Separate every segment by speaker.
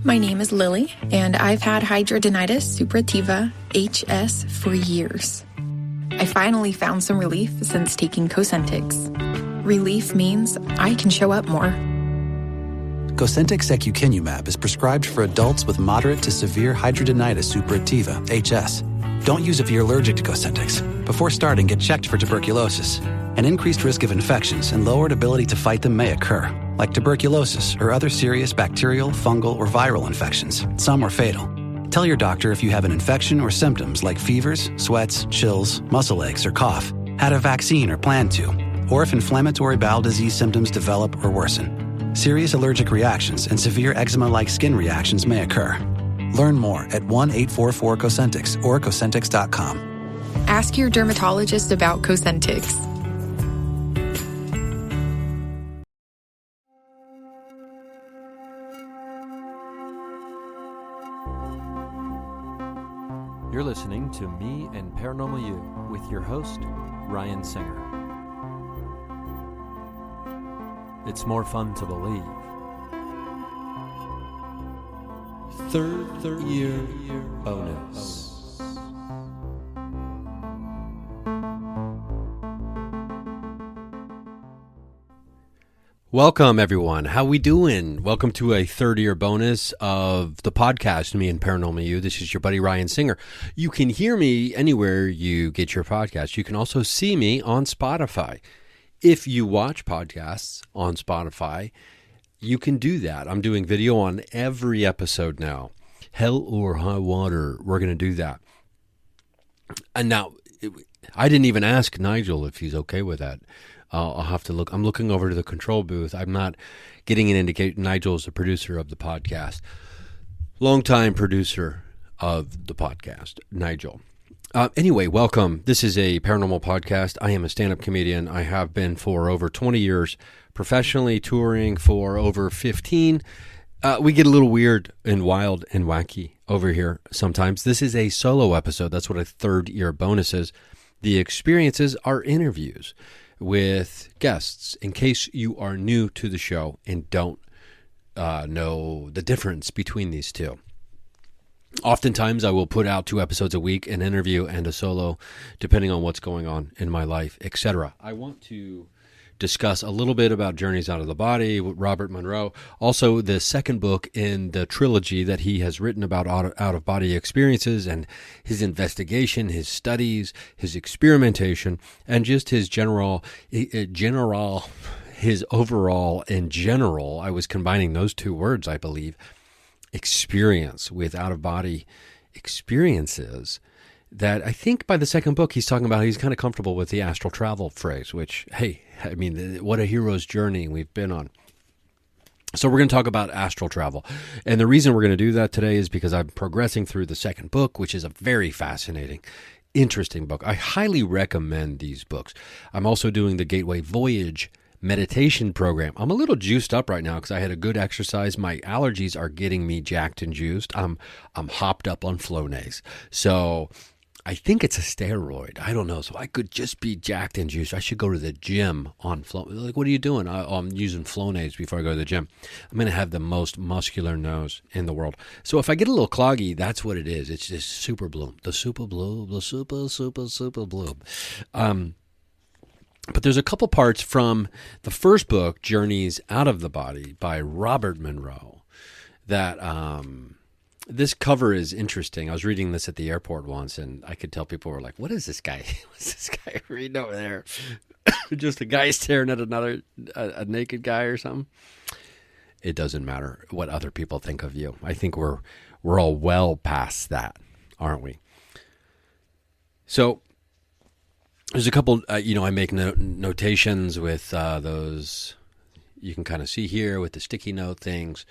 Speaker 1: My name is Lily, and I've had hidradenitis suppurativa, HS, for years. I finally found some relief since taking Cosentyx. Relief means I can show up more.
Speaker 2: Cosentyx secukinumab is prescribed for adults with moderate to severe hidradenitis suppurativa, HS. Don't use if you're allergic to Cosentyx. Before starting, get checked for tuberculosis. An increased risk of infections and lowered ability to fight them may occur, like tuberculosis or other serious bacterial, fungal, or viral infections. Some are fatal. Tell your doctor if you have an infection or symptoms like fevers, sweats, chills, muscle aches, or cough, had a vaccine or plan to, or if inflammatory bowel disease symptoms develop or worsen. Serious allergic reactions and severe eczema-like skin reactions may occur. Learn more at 1-844-COSENTYX or Cosentyx.com.
Speaker 1: Ask your dermatologist about Cosentyx.
Speaker 3: You're listening to Me and Paranormal You with your host, Ryan Singer. It's more fun to believe. Third year bonus. Welcome, everyone. How we doing? Welcome to a third year bonus of the podcast, Me and Paranormal You. This is your buddy Ryan Singer. You can hear me anywhere you get your podcast. You can also see me on Spotify. If you watch podcasts on Spotify, you can do that. I'm doing video on every episode now. Hell or high water, we're going to do that. And now, I didn't even ask Nigel if he's okay with that. I'll have to look. I'm looking over to the control booth. I'm not getting an indication. Nigel is the producer of the podcast. Longtime producer of the podcast, Nigel. Anyway, welcome. This is a paranormal podcast. I am a stand-up comedian. I have been for over 20 years, professionally touring for over 15. We get a little weird and wild and wacky over here sometimes. This is a solo episode. That's what a third year bonus is. The experiences are interviews with guests, in case you are new to the show and don't know the difference between these two. Oftentimes, I will put out 2 episodes a week, an interview and a solo, depending on what's going on in my life, etc. I want to discuss a little bit about Journeys Out of the Body with Robert Monroe, also the second book in the trilogy that he has written about out-of-body experiences and his investigation, his studies, his experimentation, and just his overall in general, I was combining those 2 words, I believe, experience with out-of-body experiences. That I think by the second book, he's talking about he's kind of comfortable with the astral travel phrase, which, hey, I mean, what a hero's journey we've been on. So we're going to talk about astral travel. And the reason we're going to do that today is because I'm progressing through the second book, which is a very fascinating, interesting book. I highly recommend these books. I'm also doing the Gateway Voyage meditation program. I'm a little juiced up right now because I had a good exercise. My allergies are getting me jacked and juiced. I'm hopped up on Flonase. So I think it's a steroid. I don't know. So I could just be jacked and juiced. I should go to the gym on Flonase. Like, what are you doing? I'm using Flonase before I go to the gym. I'm going to have the most muscular nose in the world. So if I get a little cloggy, that's what it is. It's just super bloom. The super bloom. The super bloom. But there's a couple parts from the first book, Journeys Out of the Body by Robert Monroe, that this cover is interesting. I was reading this at the airport once, and I could tell people were like, what is this guy? What's this guy reading over there? Just a guy staring at a naked guy or something? It doesn't matter what other people think of you. I think we're all well past that, aren't we? So there's a couple, I make notations with those, you can kind of see here with the sticky note things,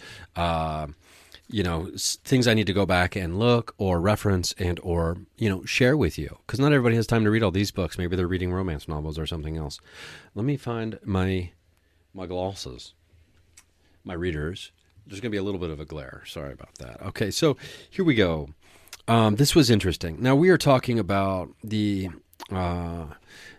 Speaker 3: things I need to go back and look or reference and or share with you. Because not everybody has time to read all these books. Maybe they're reading romance novels or something else. Let me find my glasses, my readers. There's going to be a little bit of a glare. Sorry about that. Okay, so here we go. This was interesting. Now, we are talking about this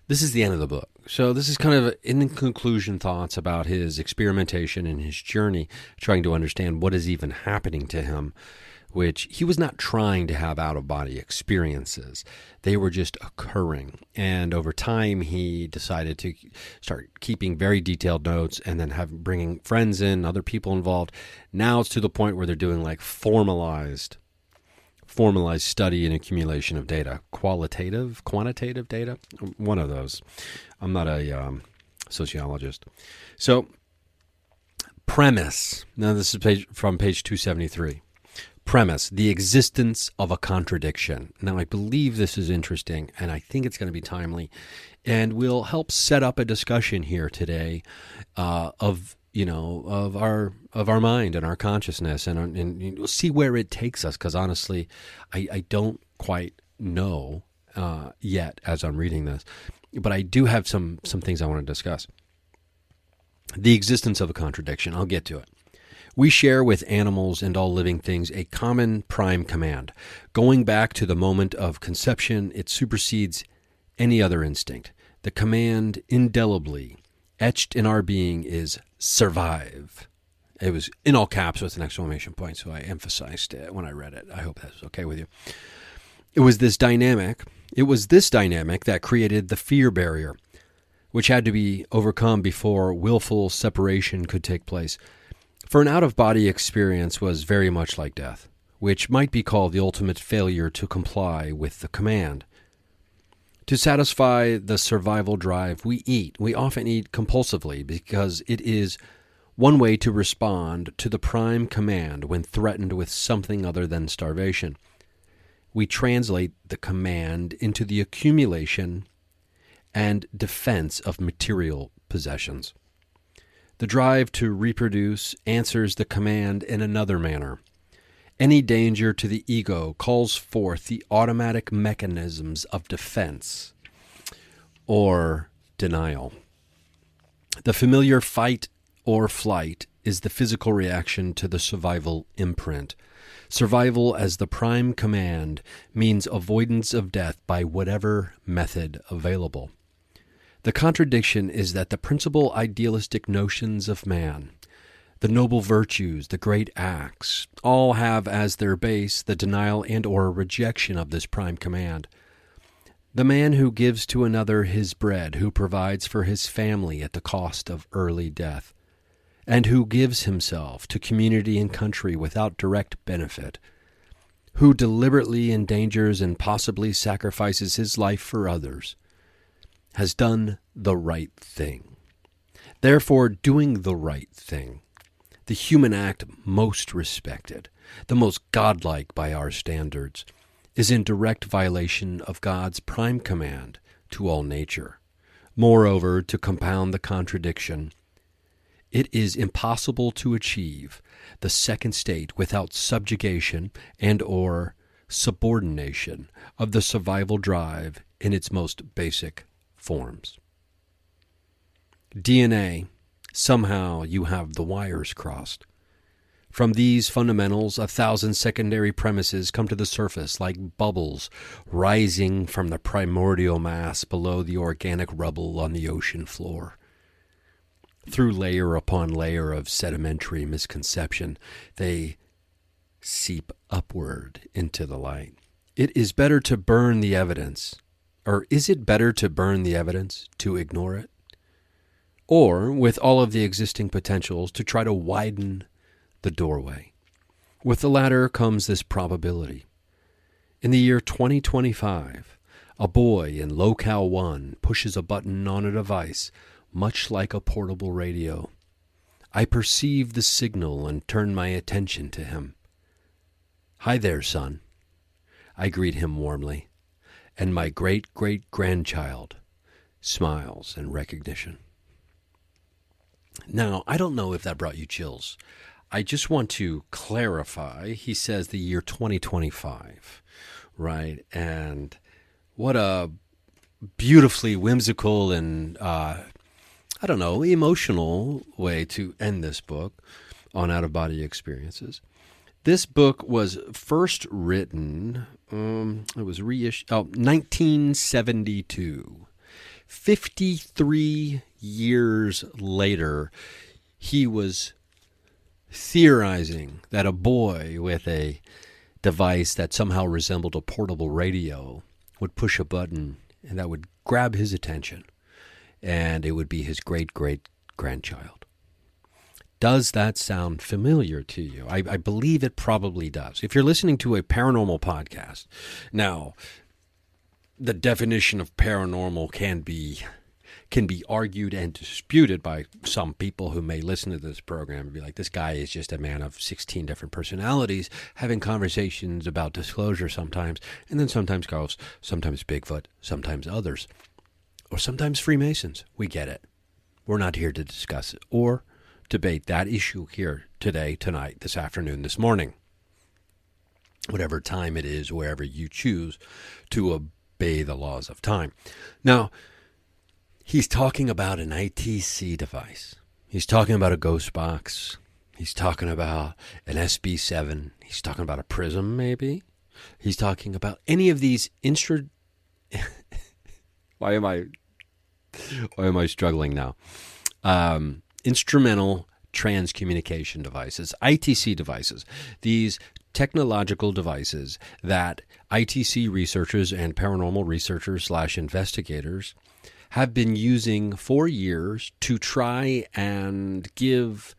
Speaker 3: is the end of the book. So this is kind of in conclusion thoughts about his experimentation and his journey, trying to understand what is even happening to him, which he was not trying to have out-of-body experiences. They were just occurring. And over time, he decided to start keeping very detailed notes and then bringing friends in, other people involved. Now it's to the point where they're doing like formalized study and accumulation of data, quantitative data, one of those. I'm not a sociologist. So, premise. Now, this is from page 273. Premise, the existence of a contradiction. Now, I believe this is interesting, and I think it's going to be timely, and will help set up a discussion here today of our mind and our consciousness, and we'll see where it takes us. Because honestly, I don't quite know yet as I'm reading this, but I do have some things I want to discuss. The existence of a contradiction. I'll get to it. We share with animals and all living things a common prime command. Going back to the moment of conception, it supersedes any other instinct. The command, indelibly etched in our being, is survive. It was in all caps with an exclamation point, so I emphasized it when I read it. I hope that's okay with you. It was this dynamic that created the fear barrier, which had to be overcome before willful separation could take place. For an out-of-body experience was very much like death, which might be called the ultimate failure to comply with the command. To satisfy the survival drive, we eat. We often eat compulsively because it is one way to respond to the prime command when threatened with something other than starvation. We translate the command into the accumulation and defense of material possessions. The drive to reproduce answers the command in another manner. Any danger to the ego calls forth the automatic mechanisms of defense or denial. The familiar fight or flight is the physical reaction to the survival imprint. Survival as the prime command means avoidance of death by whatever method available. The contradiction is that the principal idealistic notions of man, the noble virtues, the great acts, all have as their base the denial and or rejection of this prime command. The man who gives to another his bread, who provides for his family at the cost of early death, and who gives himself to community and country without direct benefit, who deliberately endangers and possibly sacrifices his life for others, has done the right thing. Therefore, doing the right thing, the human act most respected, the most godlike by our standards, is in direct violation of God's prime command to all nature. Moreover, to compound the contradiction, it is impossible to achieve the second state without subjugation and or subordination of the survival drive in its most basic forms. DNA, somehow you have the wires crossed. From these fundamentals, 1,000 secondary premises come to the surface like bubbles rising from the primordial mass below the organic rubble on the ocean floor. Through layer upon layer of sedimentary misconception, they seep upward into the light. It is better to burn the evidence. Or is it better to burn the evidence, to ignore it? Or, with all of the existing potentials, to try to widen the doorway? With the latter comes this probability. In the year 2025, a boy in Locale 1 pushes a button on a device much like a portable radio. I perceive the signal and turn my attention to him. "Hi there, son." I greet him warmly, and my great-great-grandchild smiles in recognition. Now, I don't know if that brought you chills. I just want to clarify. He says the year 2025, right? And what a beautifully whimsical and, emotional way to end this book on out-of-body experiences. This book was first written, it was reissued, 1972. 53 years later, he was theorizing that a boy with a device that somehow resembled a portable radio would push a button and that would grab his attention, and it would be his great-great-grandchild. Does that sound familiar to you? I believe it probably does. If you're listening to a paranormal podcast, now, the definition of paranormal can be argued and disputed by some people who may listen to this program and be like, this guy is just a man of 16 different personalities having conversations about disclosure sometimes, and then sometimes ghosts, sometimes Bigfoot, sometimes others, or sometimes Freemasons. We get it. We're not here to discuss it or debate that issue here today, tonight, this afternoon, this morning, whatever time it is, wherever you choose to obey the laws of time. Now, he's talking about an ITC device. He's talking about a ghost box. He's talking about an SB7. He's talking about a prism, maybe. He's talking about any of these Why am I struggling now? Instrumental transcommunication devices, ITC devices. These technological devices that ITC researchers and paranormal researchers / investigators have been using for years to try and give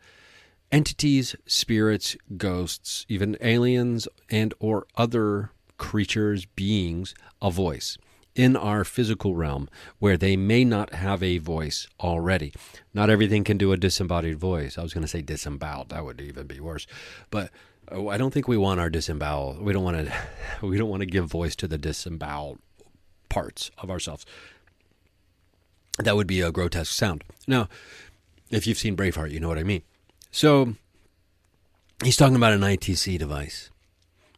Speaker 3: entities, spirits, ghosts, even aliens and or other creatures, beings, a voice in our physical realm where they may not have a voice already. Not everything can do a disembodied voice. I was going to say disemboweled. That would even be worse. But I don't think we want our disembowel. We don't want to give voice to the disemboweled parts of ourselves. That would be a grotesque sound. Now, if you've seen Braveheart, you know what I mean. So he's talking about an ITC device.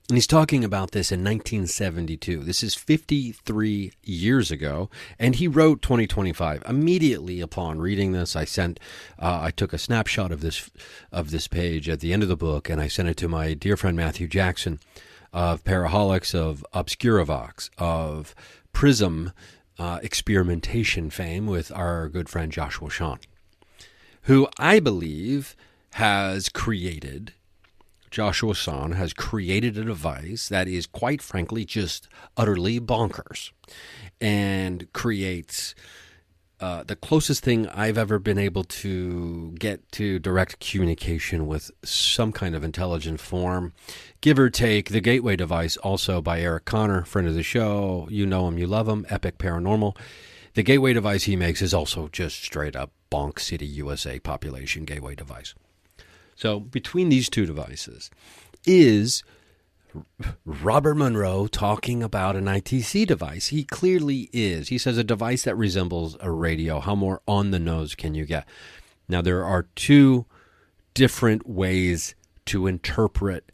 Speaker 3: And he's talking about this in 1972. This is 53 years ago, and he wrote 2025. Immediately upon reading this, I took a snapshot of this page at the end of the book, and I sent it to my dear friend Matthew Jackson of Paraholics, of Obscuravox, of Prism experimentation fame with our good friend Joshua Sean, who I believe has created. Joshua Son has created a device that is, quite frankly, just utterly bonkers and creates the closest thing I've ever been able to get to direct communication with some kind of intelligent form, give or take. The Gateway device, also by Eric Connor, friend of the show. You know him, you love him, Epic Paranormal. The Gateway device he makes is also just straight up Bonk City, USA population Gateway device. So between these two devices is Robert Monroe talking about an ITC device. He clearly is. He says a device that resembles a radio. How more on the nose can you get? Now, there are two different ways to interpret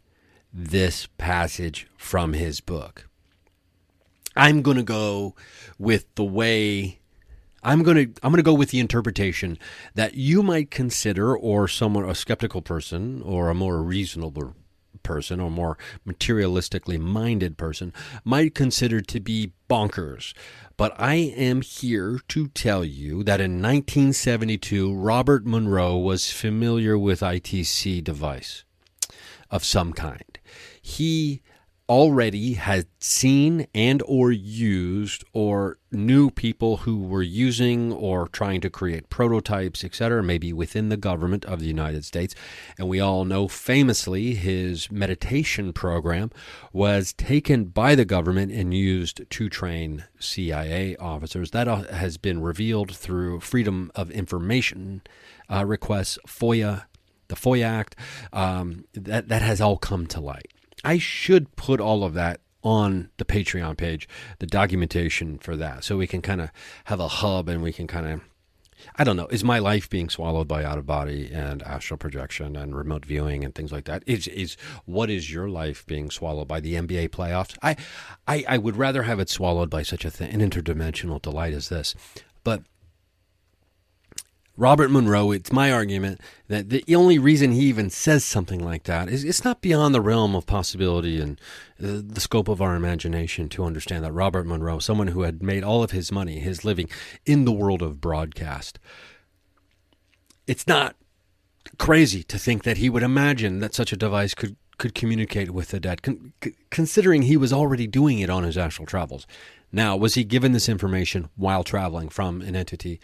Speaker 3: this passage from his book. I'm going to go with the way... I'm going to go with the interpretation that you might consider, or a skeptical person, or a more reasonable person, or more materialistically minded person might consider to be bonkers. But I am here to tell you that in 1972, Robert Monroe was familiar with ITC device of some kind. He already had seen and or used or knew people who were using or trying to create prototypes, etc., maybe within the government of the United States. And we all know famously his meditation program was taken by the government and used to train CIA officers. That has been revealed through Freedom of Information requests, FOIA, the FOIA Act. That has all come to light. I should put all of that on the Patreon page, the documentation for that, so we can kind of have a hub and we can kind of, I don't know, is my life being swallowed by out-of-body and astral projection and remote viewing and things like that? What is your life being swallowed by? The NBA playoffs? I would rather have it swallowed by such an interdimensional delight as this. But Robert Monroe, it's my argument that the only reason he even says something like that is it's not beyond the realm of possibility and the scope of our imagination to understand that Robert Monroe, someone who had made all of his money, his living in the world of broadcast, it's not crazy to think that he would imagine that such a device could communicate with the dead, considering he was already doing it on his astral travels. Now, was he given this information while traveling from an entity?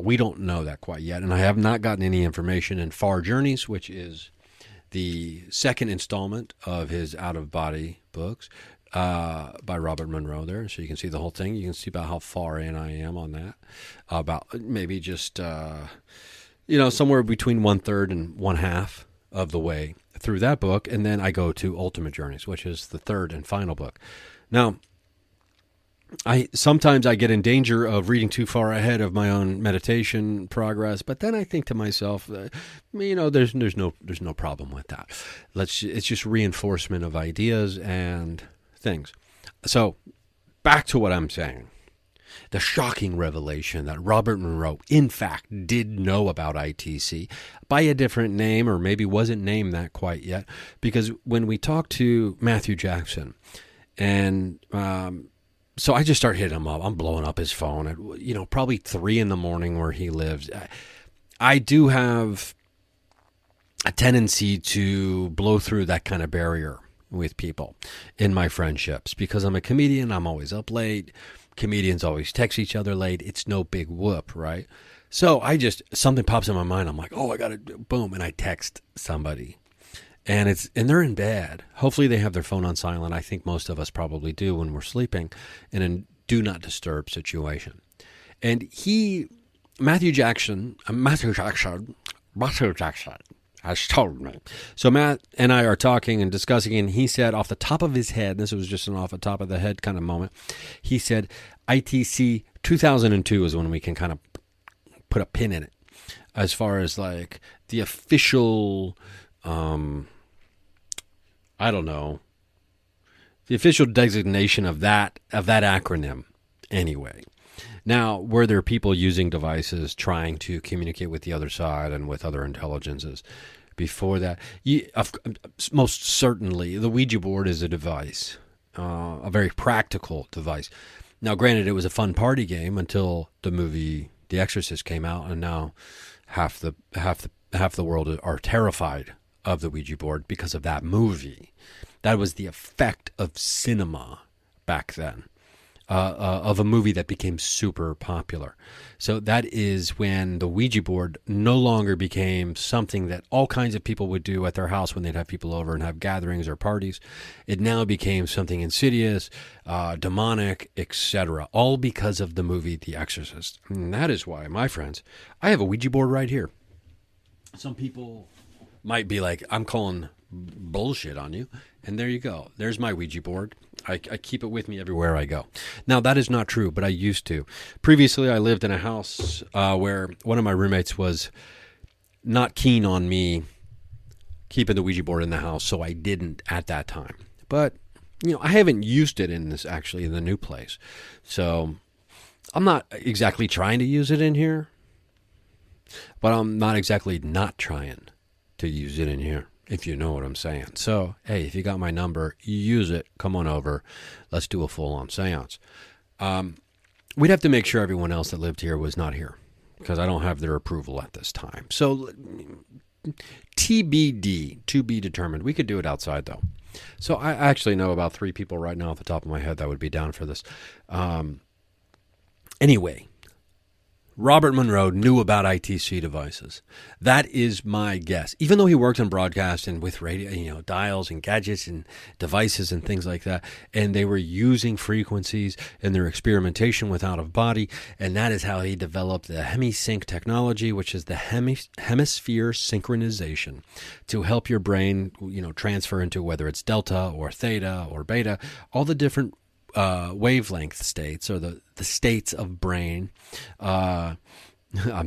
Speaker 3: We don't know that quite yet, and I have not gotten any information in Far Journeys, which is the second installment of his out-of-body books by Robert Monroe there. So you can see the whole thing. You can see about how far in I am on that. About maybe just, somewhere between 1/3 and 1/2 of the way through that book. And then I go to Ultimate Journeys, which is the third and final book. Now, sometimes I get in danger of reading too far ahead of my own meditation progress, but then I think to myself, there's no problem with that. It's just reinforcement of ideas and things. So back to what I'm saying. The shocking revelation that Robert Monroe, in fact, did know about ITC by a different name, or maybe wasn't named that quite yet, because when we talked to Matthew Jackson, and so I just start hitting him up. I'm blowing up his phone at, probably 3 a.m. where he lives. I do have a tendency to blow through that kind of barrier with people in my friendships because I'm a comedian. I'm always up late. Comedians always text each other late. It's no big whoop, right? So something pops in my mind. I'm like, oh, I got to boom. And I text somebody. And they're in bed. Hopefully they have their phone on silent. I think most of us probably do when we're sleeping in a do not disturb situation. And Matthew Jackson has told me. So Matt and I are talking and discussing, and he said off the top of his head, this was just an off the top of the head kind of moment, he said ITC 2002 is when we can kind of put a pin in it as far as like the official... the official designation of that acronym anyway. Now, were there people using devices trying to communicate with the other side and with other intelligences before that? Most certainly, the Ouija board is a device, a very practical device. Now, granted, it was a fun party game until the movie The Exorcist came out, and now half the world are terrified of the Ouija board because of that movie. That was the effect of cinema back then, of a movie that became super popular. So that is when the Ouija board no longer became something that all kinds of people would do at their house when they'd have people over and have gatherings or parties. It now became something insidious, demonic, etc., all because of the movie The Exorcist. And that is why, my friends, I have a Ouija board right here. Some people might be like, I'm calling bullshit on you. And there you go. There's my Ouija board. I keep it with me everywhere I go. Now, that is not true, but I used to. Previously, I lived in a house where one of my roommates was not keen on me keeping the Ouija board in the house, so I didn't at that time. But, I haven't used it in the new place. So I'm not exactly trying to use it in here, but I'm not exactly not trying to use it in here, if you know what I'm saying. So, hey, if you got my number, use it. Come on over. Let's do a full-on seance. We'd have to make sure everyone else that lived here was not here because I don't have their approval at this time. So, TBD, to be determined. We could do it outside, though. So, I actually know about 3 people right now off the top of my head that would be down for this. Anyway, Robert Monroe knew about ITC devices. That is my guess. Even though he worked on broadcast and with radio, dials and gadgets and devices and things like that, and they were using frequencies in their experimentation with out of body, and that is how he developed the hemisync technology, which is the hemisphere synchronization to help your brain, transfer into whether it's delta or theta or beta, all the different wavelength states or the states of brain. I'm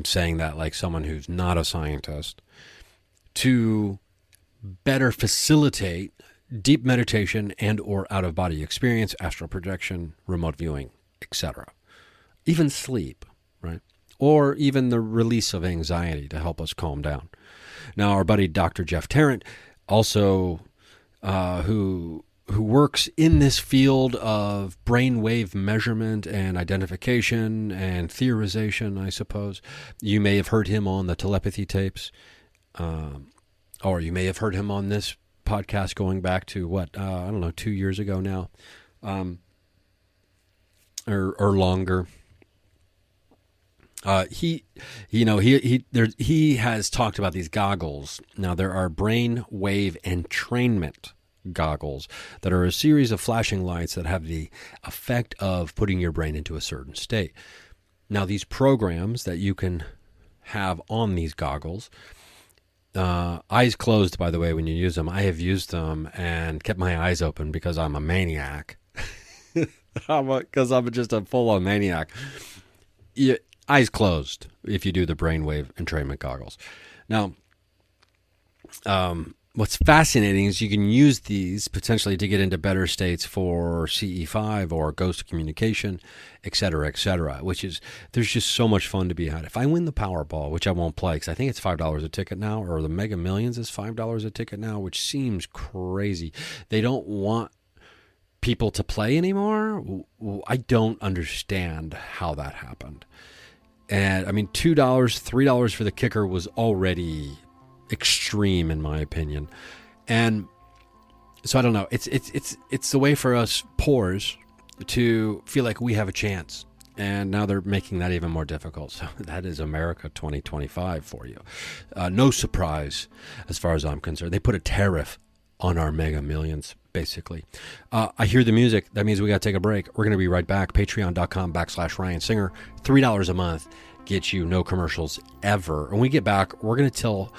Speaker 3: saying that like someone who's not a scientist, to better facilitate deep meditation and or out-of-body experience, astral projection, remote viewing, etc. Even sleep, right? or even the release of anxiety to help us calm down. Now, our buddy Dr. Jeff Tarrant, also who works in this field of brainwave measurement and identification and theorization, I suppose. You may have heard him on the telepathy tapes, or you may have heard him on this podcast going back to 2 years ago now, or longer. He has talked about these goggles. Now, there are brainwave entrainment goggles that are a series of flashing lights that have the effect of putting your brain into a certain state. Now, these programs that you can have on these goggles, eyes closed, by the way, when you use them. I have used them and kept my eyes open because I'm a maniac. Because I'm just a full-on maniac. Eyes closed if you do the brainwave entrainment goggles. Now, what's fascinating is you can use these potentially to get into better states for CE5 or ghost communication, et cetera, which is, there's just so much fun to be had. If I win the Powerball, which I won't play because I think it's $5 a ticket now, or the Mega Millions is $5 a ticket now, which seems crazy. They don't want people to play anymore. I don't understand how that happened. And I mean, $2, $3 for the kicker was already extreme in my opinion. And so I don't know. It's the way for us poors to feel like we have a chance. And now they're making that even more difficult. So that is America 2025 for you. No surprise as far as I'm concerned. They put a tariff on our Mega Millions, basically. I hear the music. That means we got to take a break. We're going to be right back. Patreon.com/Ryan Singer. $3 a month gets you no commercials ever. When we get back, we're going to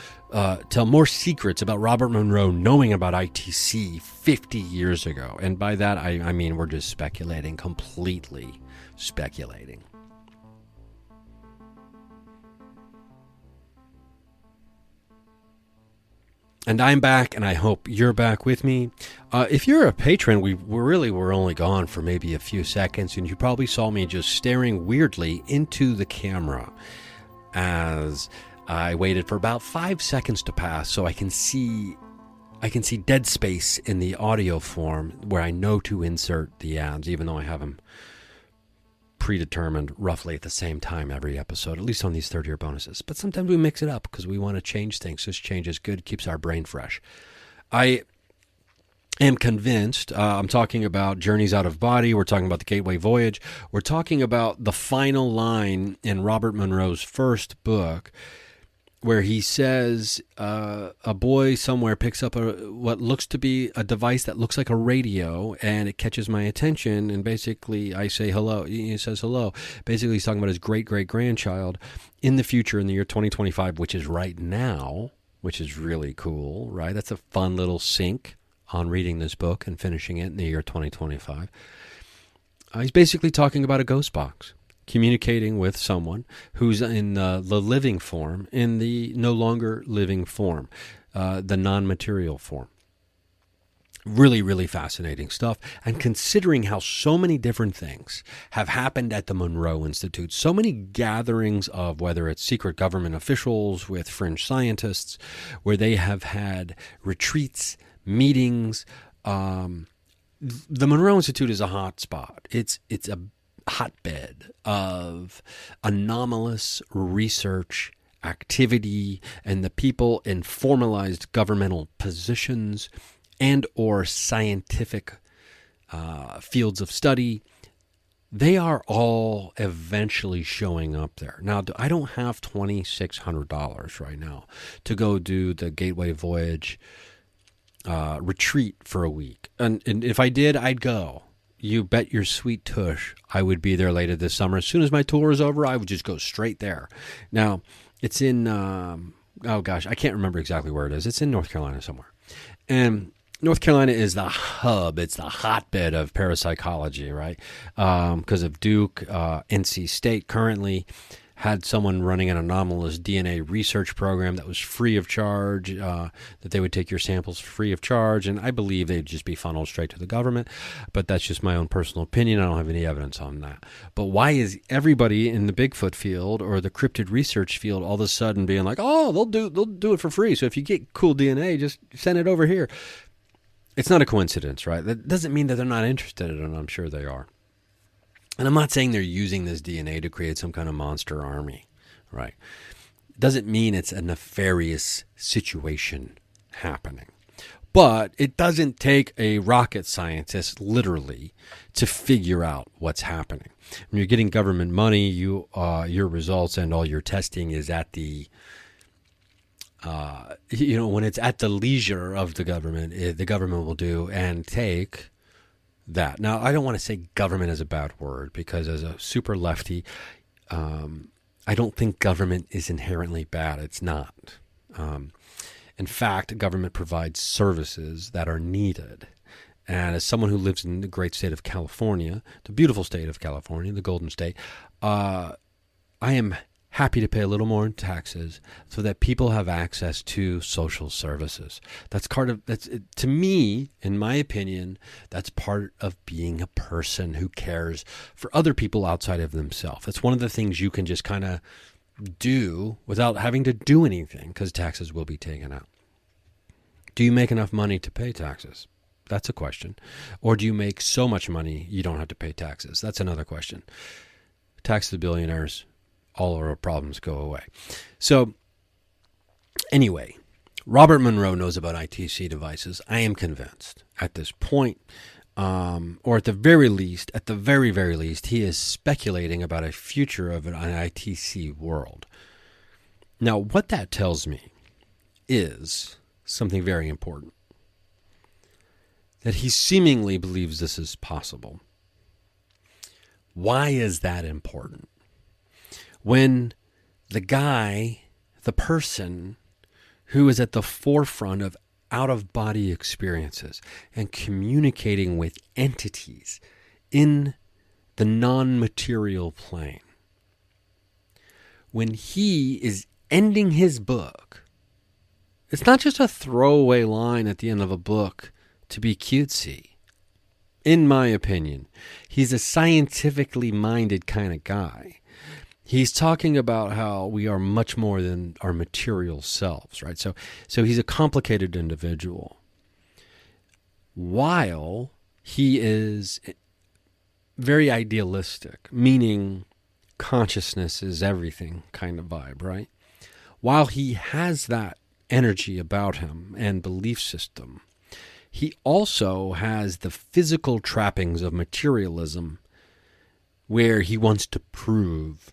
Speaker 3: tell more secrets about Robert Monroe knowing about ITC 50 years ago. And by that, I mean we're just speculating, completely speculating. And I'm back, and I hope you're back with me. If you're a patron, we were only gone for maybe a few seconds, and you probably saw me just staring weirdly into the camera as I waited for about 5 seconds to pass so I can see dead space in the audio form where I know to insert the ads, even though I have them predetermined roughly at the same time every episode, at least on these 30-year bonuses. But sometimes we mix it up because we want to change things. This change is good, keeps our brain fresh. I am convinced, I'm talking about Journeys Out of Body, we're talking about the Gateway Voyage, we're talking about the final line in Robert Monroe's first book, where he says a boy somewhere picks up what looks to be a device that looks like a radio, and it catches my attention, and basically I say hello. He says hello. Basically he's talking about his great-great-grandchild in the future, in the year 2025, which is right now, which is really cool, right? That's a fun little sync on reading this book and finishing it in the year 2025. He's basically talking about a ghost box, communicating with someone who's in the living form, in the no longer living form, the non-material form. Really, really fascinating stuff. And considering how so many different things have happened at the Monroe Institute, so many gatherings of whether it's secret government officials with fringe scientists, where they have had retreats, meetings. The Monroe Institute is a hot spot. It's a hotbed of anomalous research activity, and the people in formalized governmental positions and or scientific fields of study, they are all eventually showing up there. Now, I don't have $2,600 right now to go do the Gateway Voyage retreat for a week. And if I did, I'd go. You bet your sweet tush I would be there later this summer. As soon as my tour is over, I would just go straight there. Now, it's in, I can't remember exactly where it is. It's in North Carolina somewhere. And North Carolina is the hub. It's the hotbed of parapsychology, right? Because of Duke, NC State currently had someone running an anomalous DNA research program that was free of charge, that they would take your samples free of charge, and I believe they'd just be funneled straight to the government, but that's just my own personal opinion. I don't have any evidence on that. But why is everybody in the Bigfoot field or the cryptid research field all of a sudden being like, oh, they'll do it for free, so if you get cool DNA, just send it over here? It's not a coincidence, right? That doesn't mean that they're not interested in it. I'm sure they are. And I'm not saying they're using this DNA to create some kind of monster army, right? It doesn't mean it's a nefarious situation happening. But it doesn't take a rocket scientist, literally, to figure out what's happening. When you're getting government money, your results and all your testing is at the, when it's at the leisure of the government will do and take that. Now, I don't want to say government is a bad word, because as a super lefty, I don't think government is inherently bad. It's not. In fact, government provides services that are needed. And as someone who lives in the great state of California, the beautiful state of California, the Golden State, I am happy to pay a little more in taxes so that people have access to social services. That's to me, in my opinion, that's part of being a person who cares for other people outside of themselves. It's one of the things you can just kind of do without having to do anything, because taxes will be taken out. Do you make enough money to pay taxes? That's a question. Or do you make so much money you don't have to pay taxes? That's another question. Tax the billionaires, all of our problems go away. So anyway, Robert Monroe knows about ITC devices. I am convinced at this point, or at the very least, he is speculating about a future of an ITC world. Now, what that tells me is something very important. That he seemingly believes this is possible. Why is that important? When the person who is at the forefront of out-of-body experiences and communicating with entities in the non-material plane, when he is ending his book, it's not just a throwaway line at the end of a book to be cutesy. In my opinion, he's a scientifically minded kind of guy. He's talking about how we are much more than our material selves, right? So he's a complicated individual. While he is very idealistic, meaning consciousness is everything kind of vibe, right? While he has that energy about him and belief system, he also has the physical trappings of materialism, where he wants to prove,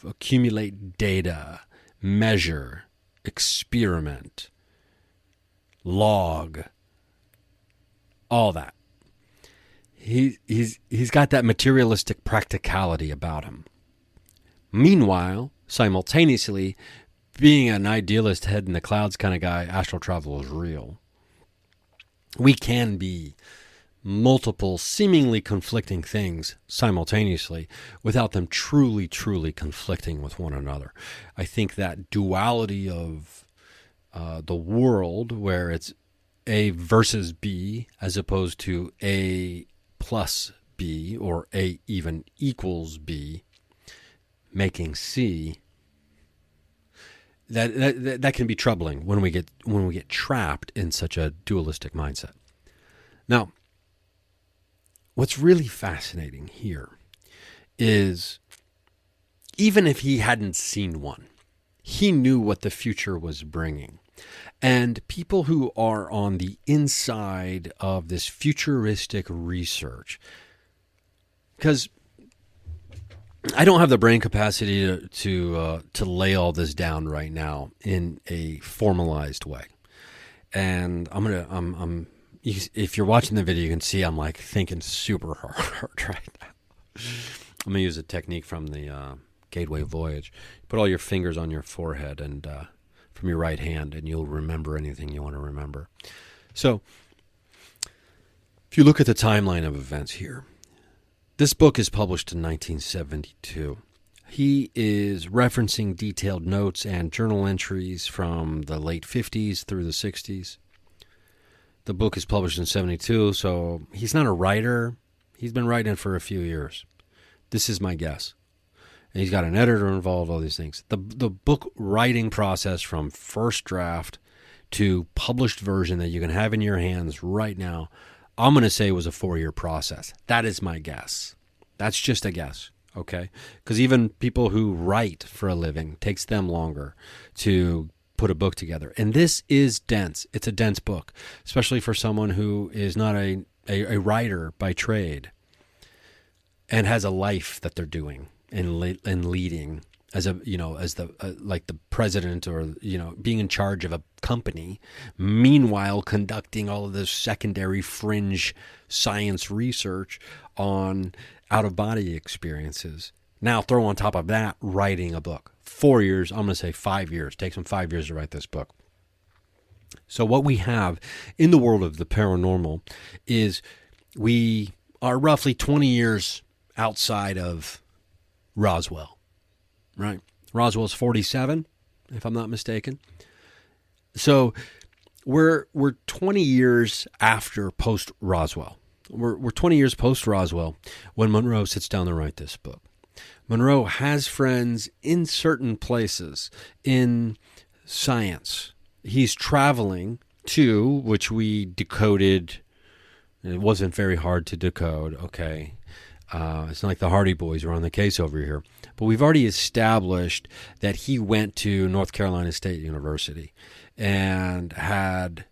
Speaker 3: accumulate data, measure, experiment, log, all that. He's got that materialistic practicality about him. Meanwhile, simultaneously, being an idealist, head in the clouds kind of guy, astral travel is real. We can be multiple seemingly conflicting things simultaneously without them truly conflicting with one another. I think that duality of the world, where it's A versus B as opposed to A plus B or A even equals B, making C, that can be troubling when we get trapped in such a dualistic mindset. Now, what's really fascinating here is, even if he hadn't seen one, he knew what the future was bringing. And people who are on the inside of this futuristic research, because I don't have the brain capacity to lay all this down right now in a formalized way, and if you're watching the video, you can see I'm like thinking super hard right now. I'm gonna use a technique from the Gateway Voyage. Put all your fingers on your forehead and from your right hand, and you'll remember anything you want to remember. So, if you look at the timeline of events here, this book is published in 1972. He is referencing detailed notes and journal entries from the late 50s through the 60s. The book is published in 72, so he's not a writer. He's been writing it for a few years. This is my guess. And he's got an editor involved, all these things. The book writing process from first draft to published version that you can have in your hands right now, I'm going to say was a 4-year process. That is my guess. That's just a guess, okay? Because even people who write for a living, takes them longer to put a book together. And this is dense. It's a dense book, especially for someone who is not a writer by trade and has a life that they're doing and leading as like the president, or being in charge of a company, meanwhile conducting all of this secondary fringe science research on out-of-body experiences. Now throw on top of that writing a book. 4 years, I'm going to say 5 years. It takes him 5 years to write this book. So what we have in the world of the paranormal is we are roughly 20 years outside of Roswell, right? Roswell's 47, if I'm not mistaken. So we're 20 years after post-Roswell. We're 20 years post-Roswell when Monroe sits down to write this book. Monroe has friends in certain places in science. He's traveling to, which we decoded. It wasn't very hard to decode, okay. It's not like the Hardy Boys are on the case over here. But we've already established that he went to North Carolina State University and had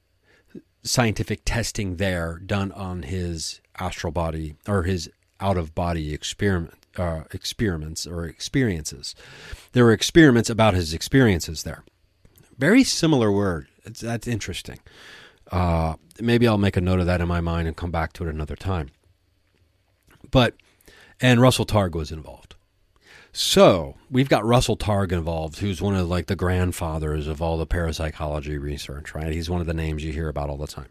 Speaker 3: scientific testing there done on his astral body, or his out-of-body experiments or experiences. There were experiments about his experiences there. Very similar word. That's interesting. Maybe I'll make a note of that in my mind and come back to it another time. And Russell Targ was involved. So we've got Russell Targ involved, who's one of like the grandfathers of all the parapsychology research, right? He's one of the names you hear about all the time.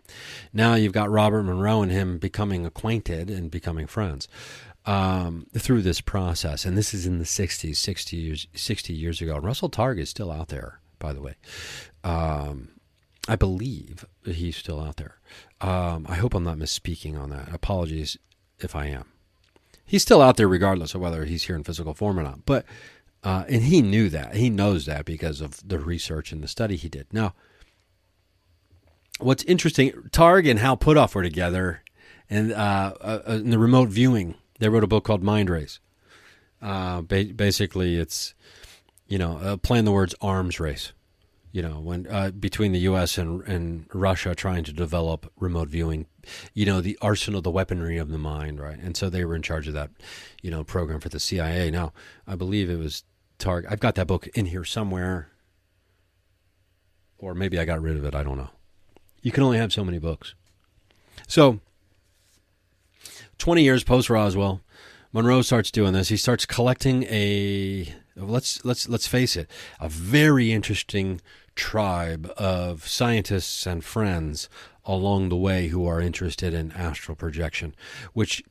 Speaker 3: Now you've got Robert Monroe and him becoming acquainted and becoming friends through this process. And this is in the 60s, 60 years ago. And Russell Targ is still out there, by the way. I believe he's still out there. I hope I'm not misspeaking on that. Apologies if I am. He's still out there regardless of whether he's here in physical form or not. But and he knew that. He knows that because of the research and the study he did. Now, what's interesting, Targ and Hal Puthoff were together, and in the remote viewing, they wrote a book called Mind Race. Basically, it's, playing the words arms race. When between the U.S. and Russia trying to develop remote viewing, the arsenal, the weaponry of the mind, right? And so they were in charge of that, program for the CIA. Now, I believe it was Targ. I've got that book in here somewhere, or maybe I got rid of it. I don't know. You can only have so many books. So, 20 years post-Roswell, Monroe starts doing this. He starts collecting let's face it, a very interesting tribe of scientists and friends along the way who are interested in astral projection, which,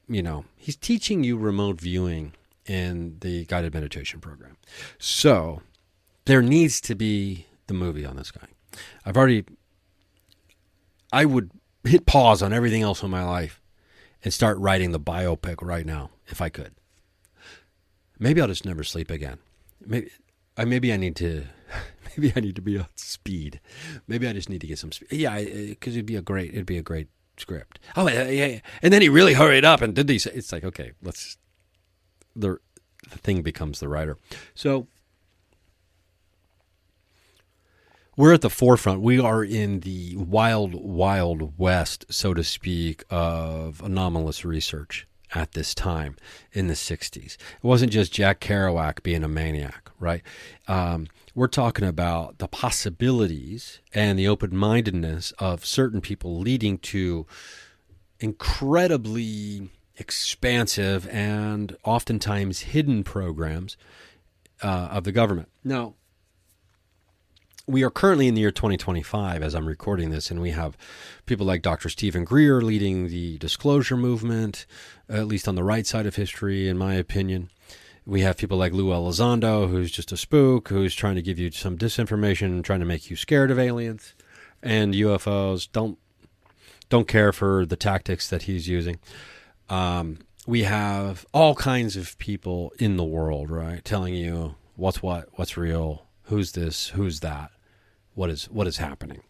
Speaker 3: he's teaching you remote viewing in the guided meditation program. So there needs to be the movie on this guy. I would hit pause on everything else in my life and start writing the biopic right now if I could. Maybe I'll just never sleep again. Maybe I need to be on speed. Maybe I just need to get some speed. Yeah, because it'd be a great script. Oh, yeah. And then he really hurried up and did these. It's like, okay, the thing becomes the writer. So we're at the forefront. We are in the wild, wild west, so to speak, of anomalous research at this time in the 60s. It wasn't just Jack Kerouac being a maniac, right? We're talking about the possibilities and the open-mindedness of certain people leading to incredibly expansive and oftentimes hidden programs of the government. Now, we are currently in the year 2025 as I'm recording this, and we have people like Dr. Stephen Greer leading the disclosure movement, at least on the right side of history, in my opinion. We have people like Lou Elizondo, who's just a spook, who's trying to give you some disinformation, trying to make you scared of aliens and UFOs. Don't care for the tactics that he's using. We have all kinds of people in the world, right, telling you what's what, what's real, who's this, who's that, what is happening.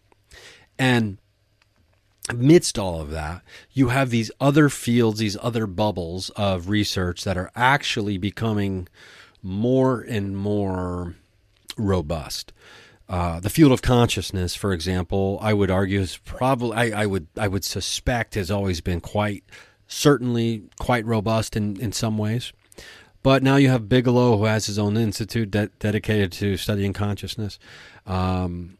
Speaker 3: And amidst all of that, you have these other fields, these other bubbles of research that are actually becoming more and more robust. The field of consciousness, for example, I would argue is probably, I would suspect has always been certainly quite robust in some ways. But now you have Bigelow, who has his own institute dedicated to studying consciousness, and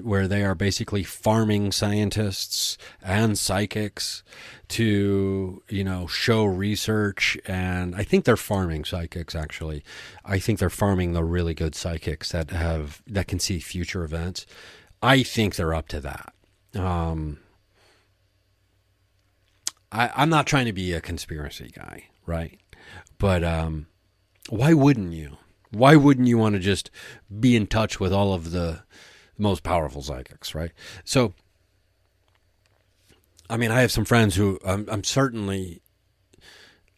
Speaker 3: where they are basically farming scientists and psychics to, show research. And I think they're farming psychics, actually. I think they're farming the really good psychics that can see future events. I think they're up to that. I'm not trying to be a conspiracy guy, right? But why wouldn't you? Why wouldn't you want to just be in touch with all of the most powerful psychics, right? So, I mean, I have some friends who I'm certainly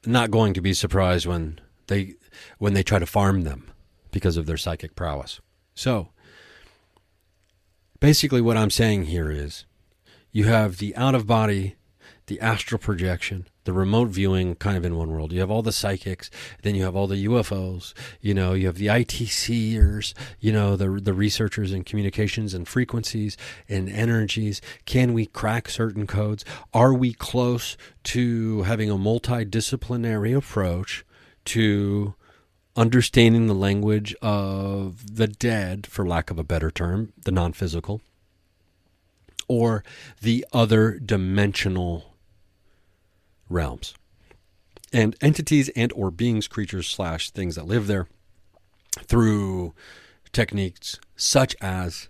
Speaker 3: not going to be surprised when they try to farm them because of their psychic prowess. So, basically what I'm saying here is you have the out-of-body, the astral projection, the remote viewing kind of in one world. You have all the psychics, then you have all the UFOs, you have the ITCers, the researchers in communications and frequencies and energies. Can we crack certain codes? Are we close to having a multidisciplinary approach to understanding the language of the dead, for lack of a better term, the non-physical, or the other dimensional realms and entities and or beings, creatures / things that live there through techniques such as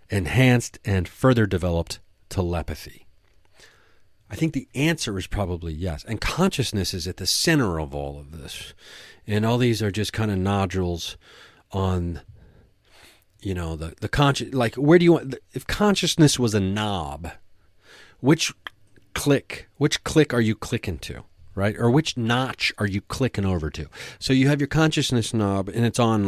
Speaker 3: enhanced and further developed telepathy? I think the answer is probably yes. And consciousness is at the center of all of this. And all these are just kind of nodules on, the conscious, like, where do you want, if consciousness was a knob, which click are you clicking to, right? Or which notch are you clicking over to? So you have your consciousness knob and it's on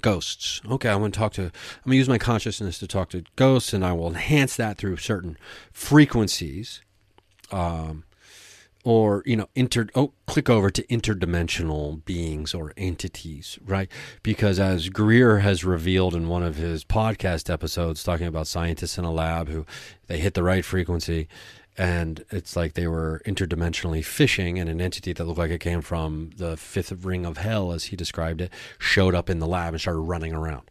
Speaker 3: ghosts. Okay, I'm going to use my consciousness to talk to ghosts, and I will enhance that through certain frequencies. Click over to interdimensional beings or entities, right? Because as Greer has revealed in one of his podcast episodes talking about scientists in a lab who they hit the right frequency and it's like they were interdimensionally fishing, and an entity that looked like it came from the fifth ring of hell, as he described it, showed up in the lab and started running around.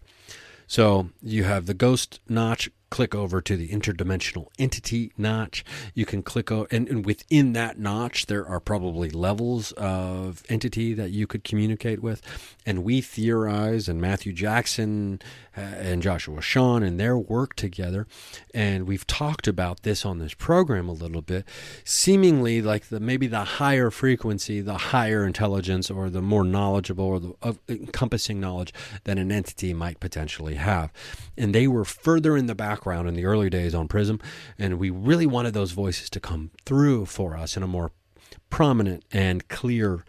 Speaker 3: So you have the ghost notch, click over to the interdimensional entity notch. You can click over, and within that notch, there are probably levels of entity that you could communicate with. And we theorize, and Matthew Jackson and Joshua Shawn and their work together, and we've talked about this on this program a little bit, seemingly like maybe the higher frequency, the higher intelligence, or the more knowledgeable, or the encompassing knowledge that an entity might potentially have. And they were further in the background in the early days on Prism, and we really wanted those voices to come through for us in a more prominent and clear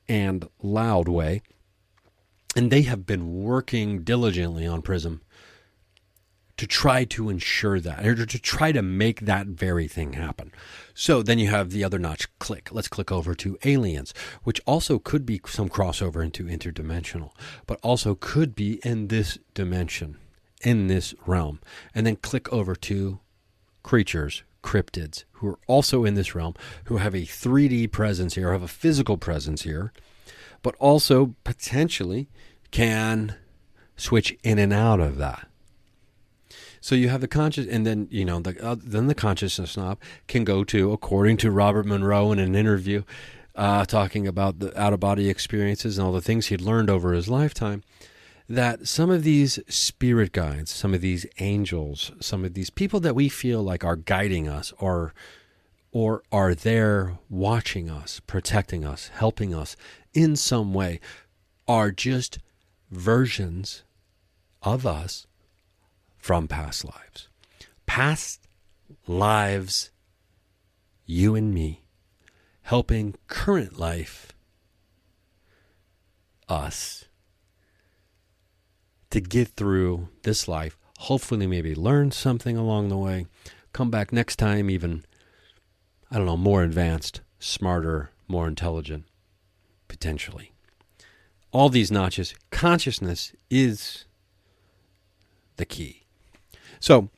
Speaker 3: and loud way. And they have been working diligently on Prism to try to ensure that, or to try to make that very thing happen. So then you have the other notch, click. Let's click over to aliens, which also could be some crossover into interdimensional, but also could be in this dimension, in this realm. And then click over to creatures, cryptids, who are also in this realm, who have a 3D presence here, have a physical presence here, but also potentially can switch in and out of that. So you have the conscious, and then then the consciousness knob can go to, according to Robert Monroe in an interview, talking about the out-of-body experiences and all the things he'd learned over his lifetime, that some of these spirit guides, some of these angels, some of these people that we feel like are guiding us, or or are there watching us, protecting us, helping us in some way, are just versions of us from past lives. Past lives, you and me, helping current life, us, to get through this life, hopefully maybe learn something along the way, come back next time even, I don't know, more advanced, smarter, more intelligent, potentially. All these notches, consciousness is the key. So,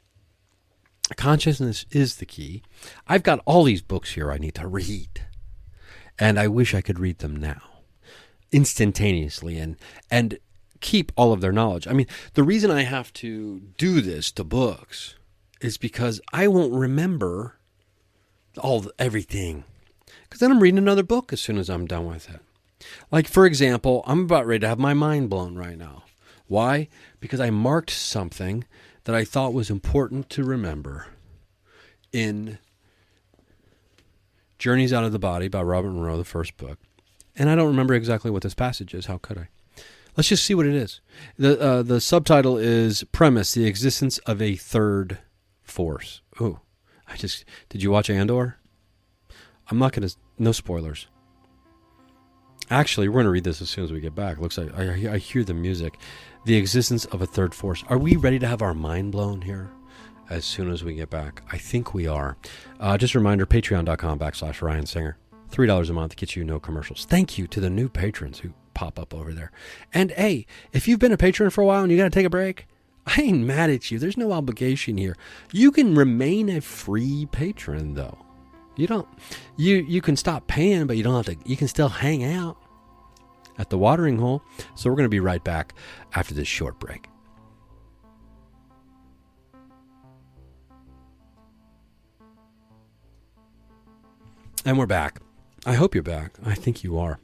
Speaker 3: consciousness is the key. I've got all these books here I need to read, and I wish I could read them now, instantaneously, and keep all of their knowledge. I mean, the reason I have to do this to books is because I won't remember everything. Because then I'm reading another book as soon as I'm done with it. Like, for example, I'm about ready to have my mind blown right now. Why? Because I marked something that I thought was important to remember in Journeys Out of the Body by Robert Monroe, the first book. And I don't remember exactly what this passage is. How could I? Let's just see what it is. The subtitle is Premise, the Existence of a Third Force. Ooh, did you watch Andor? I'm not going to, no spoilers. Actually, we're going to read this as soon as we get back. Looks like I hear the music. The existence of a third force. Are we ready to have our mind blown here as soon as we get back? I think we are. Just a reminder, patreon.com/Ryan Singer. $3 a month gets you no commercials. Thank you to the new patrons who pop up over there. And hey, if you've been a patron for a while and you got to take a break, I ain't mad at you. There's no obligation here. You can remain a free patron though. You can stop paying, but you don't have to. You can still hang out at the watering hole. So we're going to be right back after this short break. And we're back. I hope you're back. I think you are.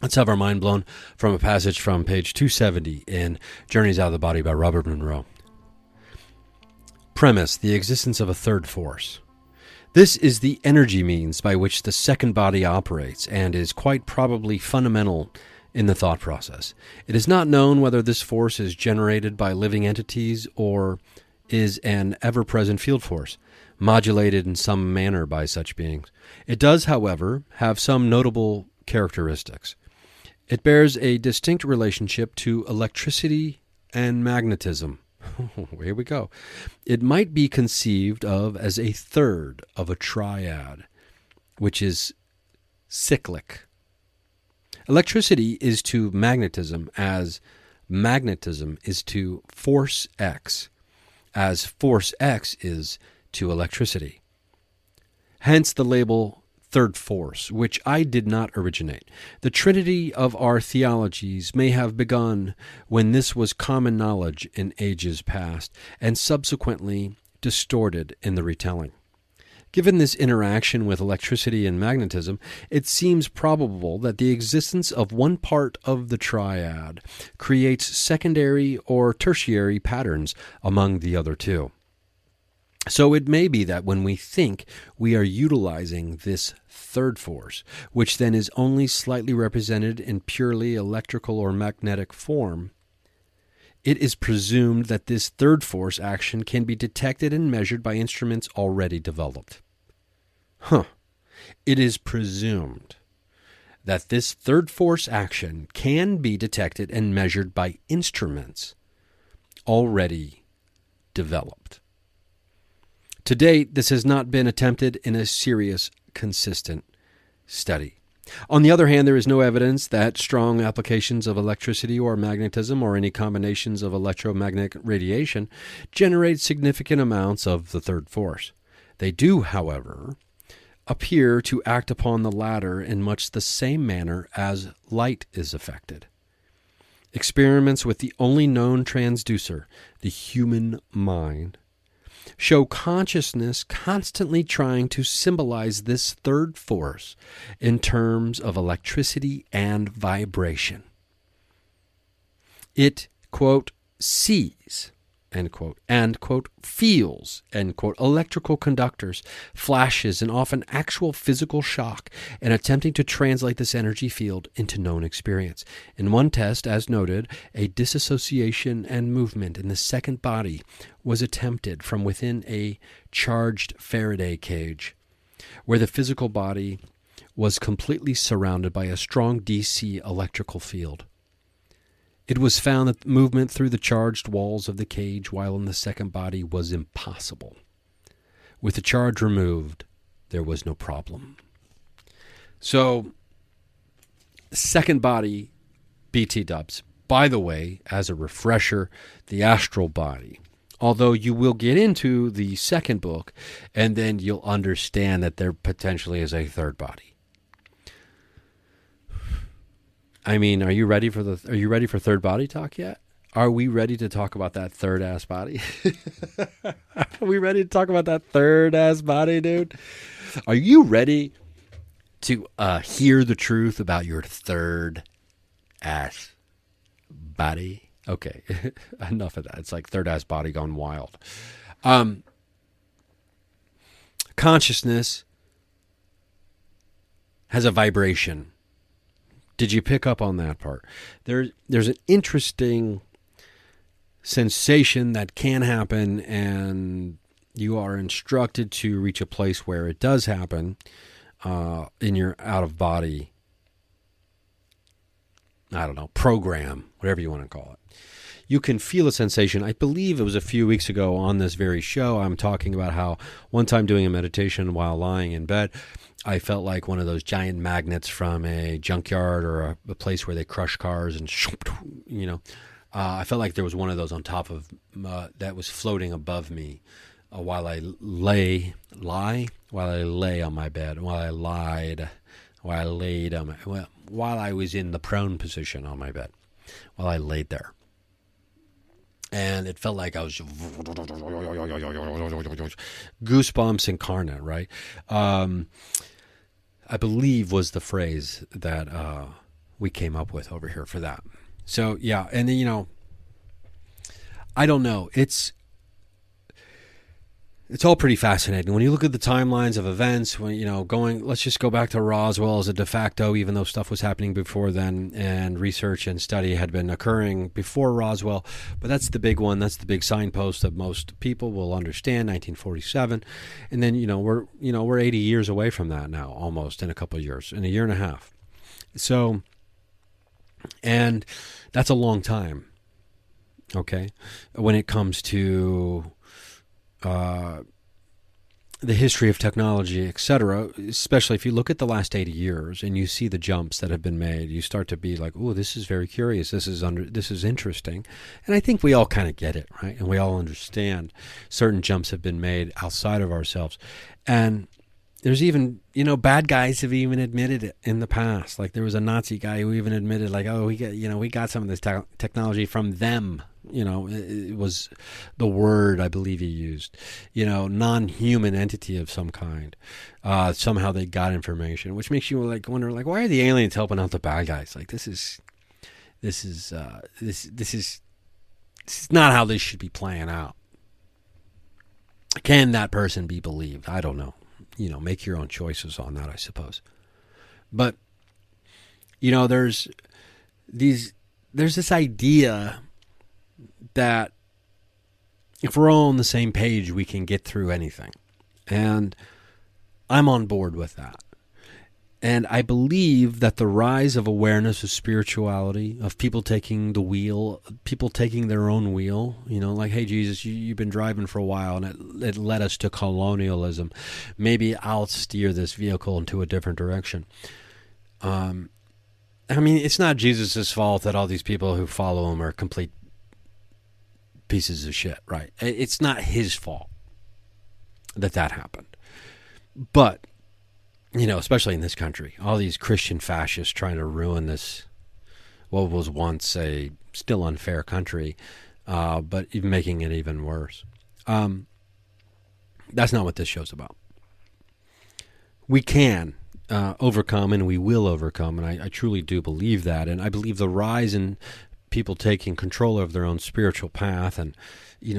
Speaker 3: Let's have our mind blown from a passage from page 270 in Journeys Out of the Body by Robert Monroe. Premise, the existence of a third force. This is the energy means by which the second body operates and is quite probably fundamental in the thought process. It is not known whether this force is generated by living entities or is an ever-present field force, modulated in some manner by such beings. It does, however, have some notable characteristics. It bears a distinct relationship to electricity and magnetism. Here we go. It might be conceived of as a third of a triad, which is cyclic. Electricity is to magnetism as magnetism is to force X, as force X is to electricity. Hence the label third force, which I did not originate. The trinity of our theologies may have begun when this was common knowledge in ages past, and subsequently distorted in the retelling. Given this interaction with electricity and magnetism, it seems probable that the existence of one part of the triad creates secondary or tertiary patterns among the other two. So it may be that when we think we are utilizing this third force, which then is only slightly represented in purely electrical or magnetic form, it is presumed that this third force action can be detected and measured by instruments already developed. It is presumed that this third force action can be detected and measured by instruments already developed. To date, this has not been attempted in a serious, consistent study. On the other hand, there is no evidence that strong applications of electricity or magnetism or any combinations of electromagnetic radiation generate significant amounts of the third force. They do, however, appear to act upon the latter in much the same manner as light is affected. Experiments with the only known transducer, the human mind, show consciousness constantly trying to symbolize this third force in terms of electricity and vibration. It, quote, sees end quote, and, quote, feels, end quote, electrical conductors, flashes, and often actual physical shock, and attempting to translate this energy field into known experience. In one test, as noted, a disassociation and movement in the second body was attempted from within a charged Faraday cage, where the physical body was completely surrounded by a strong DC electrical field. It was found that movement through the charged walls of the cage while in the second body was impossible. With the charge removed, there was no problem. So, second body, BT dubs. By the way, as a refresher, the astral body. Although you will get into the second book, and then you'll understand that there potentially is a third body. I mean, are you ready for third body talk yet? Are we ready to talk about that third ass body? Are we ready to talk about that third ass body, dude? Are you ready to hear the truth about your third ass body? Okay, enough of that. It's like third ass body gone wild. Consciousness has a vibration. Did you pick up on that part? There's an interesting sensation that can happen, and you are instructed to reach a place where it does happen in your out-of-body, I don't know, program, whatever you want to call it. You can feel a sensation. I believe it was a few weeks ago on this very show, I'm talking about how one time doing a meditation while lying in bed, I felt like one of those giant magnets from a junkyard or a place where they crush cars and, you know, I felt like there was one of those on top of, that was floating above me while I lay on my bed, while I was in the prone position on my bed, while I laid there. And it felt like I was goosebumps incarnate, right? I believe was the phrase that we came up with over here for that. So, yeah, and then, you know, I don't know. It's all pretty fascinating. When you look at the timelines of events, when, you know, let's just go back to Roswell as a de facto, even though stuff was happening before then and research and study had been occurring before Roswell. But that's the big one. That's the big signpost that most people will understand, 1947. And then, we're 80 years away from that now, almost, in a couple of years, in a year and a half. So, and that's a long time, okay, when it comes to the history of technology, etc., especially if you look at the last 80 years and you see the jumps that have been made, you start to be like, oh, this is very curious. This is interesting. And I think we all kind of get it, right? And we all understand certain jumps have been made outside of ourselves. And there's even, bad guys have even admitted it in the past. Like there was a Nazi guy who even admitted, like, oh, we got some of this technology from them. It was the word I believe he used. Non-human entity of some kind. Somehow they got information, which makes you wonder, why are the aliens helping out the bad guys? Like this is not how this should be playing out. Can that person be believed? I don't know. Make your own choices on that, I suppose. But, there's this idea that if we're all on the same page, we can get through anything. And I'm on board with that. And I believe that the rise of awareness of spirituality, of people taking the wheel, people taking their own wheel, like, hey, Jesus, you've been driving for a while and it led us to colonialism. Maybe I'll steer this vehicle into a different direction. It's not Jesus' fault that all these people who follow him are complete pieces of shit, right? It's not his fault that happened. But, especially in this country, all these Christian fascists trying to ruin this, what was once a still unfair country, but even making it even worse. That's not what this show's about. We can overcome, and we will overcome, and I truly do believe that. And I believe the rise in people taking control of their own spiritual path and,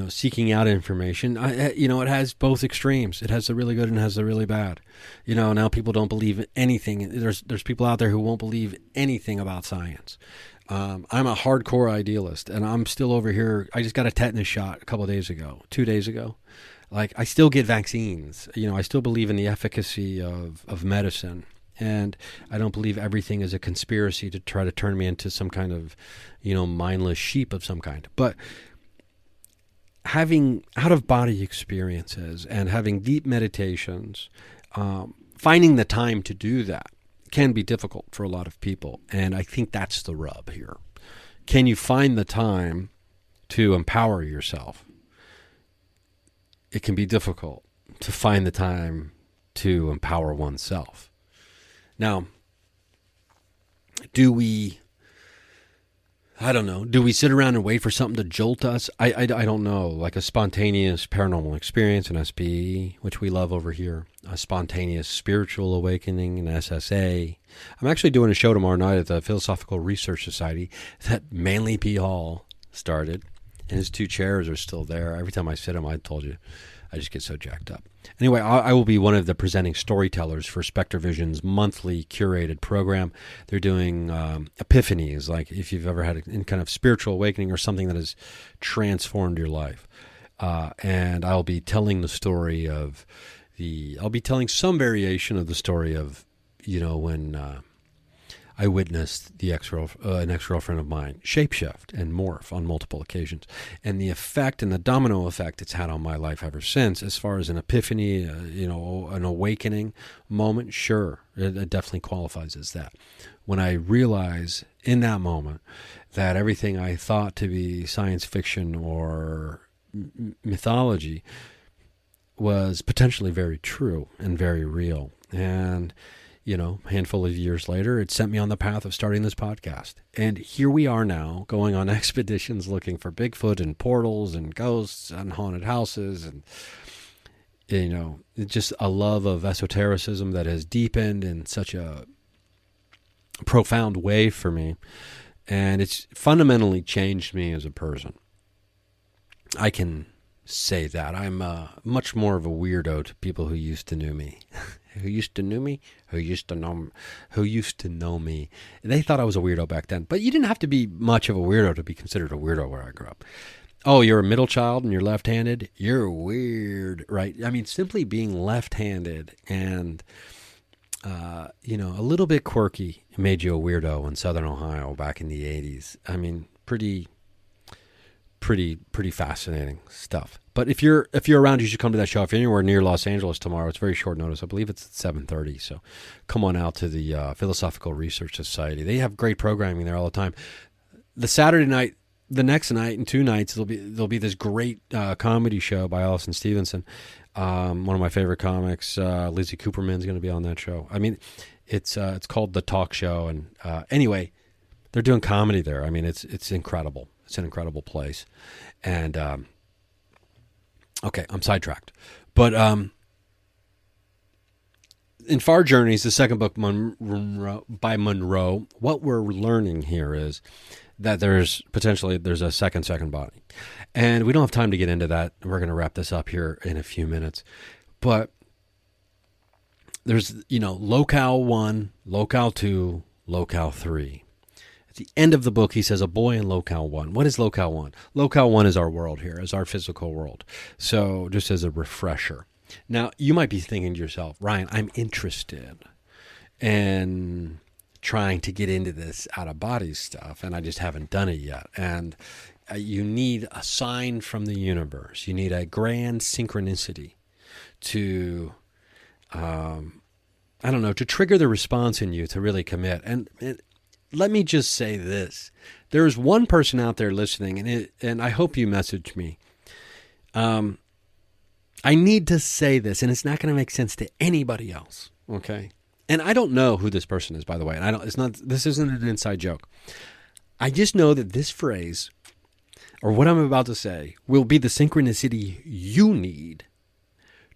Speaker 3: seeking out information. It has both extremes. It has the really good and has the really bad. Now people don't believe anything. There's people out there who won't believe anything about science. I'm a hardcore idealist, and I'm still over here. I just got a tetanus shot a couple of days ago, 2 days ago. Like, I still get vaccines. I still believe in the efficacy of medicine. And I don't believe everything is a conspiracy to try to turn me into some kind of, mindless sheep of some kind. But having out-of-body experiences and having deep meditations, finding the time to do that can be difficult for a lot of people. And I think that's the rub here. Can you find the time to empower yourself? It can be difficult to find the time to empower oneself. Now, do we sit around and wait for something to jolt us? I don't know, like a spontaneous paranormal experience, an SPE, which we love over here, a spontaneous spiritual awakening, an SSA. I'm actually doing a show tomorrow night at the Philosophical Research Society that Manly P. Hall started, and his 2 chairs are still there. Every time I sit in them, I told you, I just get so jacked up. Anyway, I will be one of the presenting storytellers for SpectreVision's monthly curated program. They're doing epiphanies, like if you've ever had a kind of spiritual awakening or something that has transformed your life. And I'll be telling the story of I'll be telling some variation of the story of, when I witnessed an ex-girlfriend of mine shapeshift and morph on multiple occasions, and the effect and the domino effect it's had on my life ever since. As far as an epiphany, an awakening moment, sure, it definitely qualifies as that. When I realize in that moment that everything I thought to be science fiction or mythology was potentially very true and very real, and a handful of years later, it sent me on the path of starting this podcast. And here we are now, going on expeditions looking for Bigfoot and portals and ghosts and haunted houses and, just a love of esotericism that has deepened in such a profound way for me. And it's fundamentally changed me as a person. I can say that. I'm much more of a weirdo to people who used to know me. Who used to know me? Who used to know me? They thought I was a weirdo back then. But you didn't have to be much of a weirdo to be considered a weirdo where I grew up. Oh, you're a middle child and you're left-handed? You're weird, right? I mean, simply being left-handed and, a little bit quirky made you a weirdo in Southern Ohio back in the 80s. I mean, pretty fascinating stuff. But if you're around, you should come to that show. If you're anywhere near Los Angeles tomorrow, it's very short notice. I believe it's at 7:30. So come on out to the Philosophical Research Society. They have great programming there all the time. The Saturday night, the next night, and 2 nights, there'll be this great comedy show by Allison Stevenson. One of my favorite comics, Lizzie Cooperman's going to be on that show. I mean, it's called The Talk Show, and anyway, they're doing comedy there. I mean, it's incredible. It's an incredible place. And, okay, I'm sidetracked. But in Far Journeys, the second book by Monroe, what we're learning here is that there's a second body. And we don't have time to get into that. We're going to wrap this up here in a few minutes. But there's, locale 1, locale 2, locale 3. At the end of the book, he says, a boy in locale 1. What is locale 1? Locale 1 is our world here, is our physical world. So just as a refresher. Now, you might be thinking to yourself, Ryan, I'm interested in trying to get into this out-of-body stuff, and I just haven't done it yet. And you need a sign from the universe. You need a grand synchronicity to, to trigger the response in you to really commit. And let me just say this. There is one person out there listening, and I hope you message me. I need to say this, and it's not going to make sense to anybody else, okay? And I don't know who this person is, by the way. And this isn't an inside joke. I just know that this phrase, or what I'm about to say, will be the synchronicity you need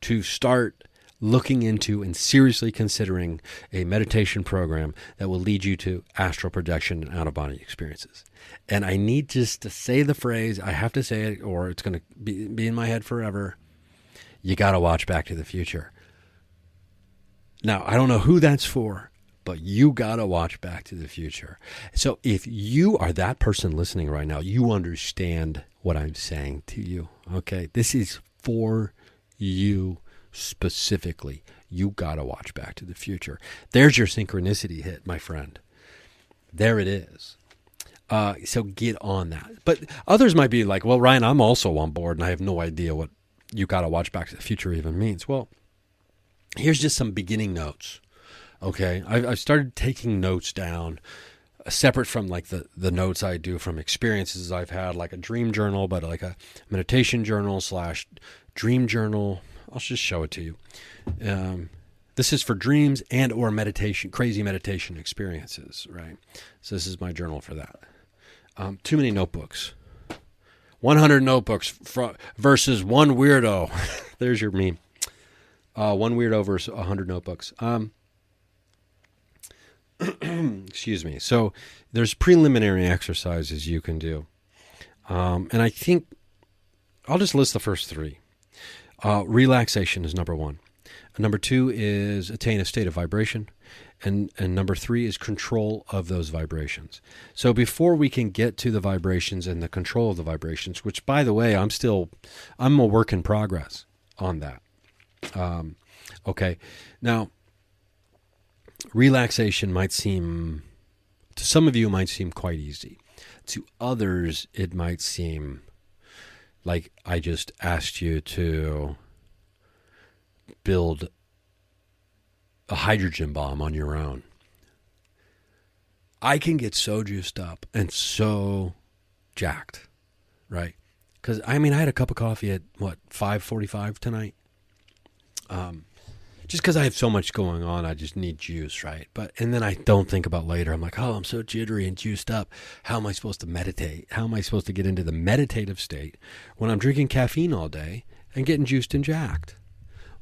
Speaker 3: to start looking into and seriously considering a meditation program that will lead you to astral projection and out-of-body experiences. And I need just to say the phrase, I have to say it or it's going to be in my head forever. You got to watch Back to the Future. Now, I don't know who that's for, but you got to watch Back to the Future. So if you are that person listening right now, you understand what I'm saying to you. Okay, this is for you specifically. You got to watch Back to the Future. There's your synchronicity hit, my friend. There it is. So get on that. But others might be like, well, Ryan, I'm also on board and I have no idea what you got to watch Back to the Future even means. Well, here's just some beginning notes. Okay, I've started taking notes down separate from like the notes I do from experiences I've had, like a dream journal, but like a meditation journal / dream journal. I'll just show it to you. This is for dreams and or meditation, crazy meditation experiences, right? So this is my journal for that. Too many notebooks. 100 notebooks versus one weirdo. There's your meme. One weirdo versus 100 notebooks. Excuse me. So there's preliminary exercises you can do. And I think I'll just list the first three. Relaxation is number one. Number two is attain a state of vibration. And number three is control of those vibrations. So before we can get to the vibrations and the control of the vibrations, which by the way, I'm a work in progress on that. Okay. Now, relaxation might seem, to some of you, it might seem quite easy. To others, it might seem like I just asked you to build a hydrogen bomb on your own. I can get so juiced up and so jacked, right? Because, I mean, I had a cup of coffee at, 5:45 tonight? Just because I have so much going on, I just need juice, right? And then I don't think about later. I'm like, oh, I'm so jittery and juiced up. How am I supposed to meditate? How am I supposed to get into the meditative state when I'm drinking caffeine all day and getting juiced and jacked?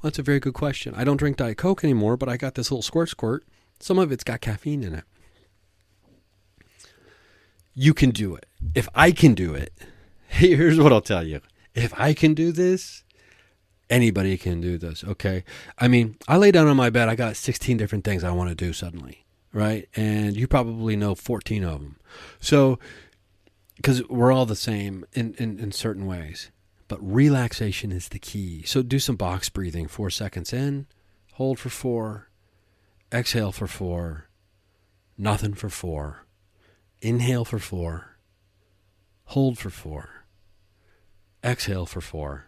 Speaker 3: Well, that's a very good question. I don't drink Diet Coke anymore, but I got this little squirt. Some of it's got caffeine in it. You can do it. If I can do it, here's what I'll tell you. If I can do this, anybody can do this, okay? I mean, I lay down on my bed. I got 16 different things I want to do suddenly, right? And you probably know 14 of them. So, because we're all the same in certain ways. But relaxation is the key. So do some box breathing. 4 seconds in, hold for 4, exhale for 4, nothing for 4, inhale for 4, hold for 4, exhale for 4,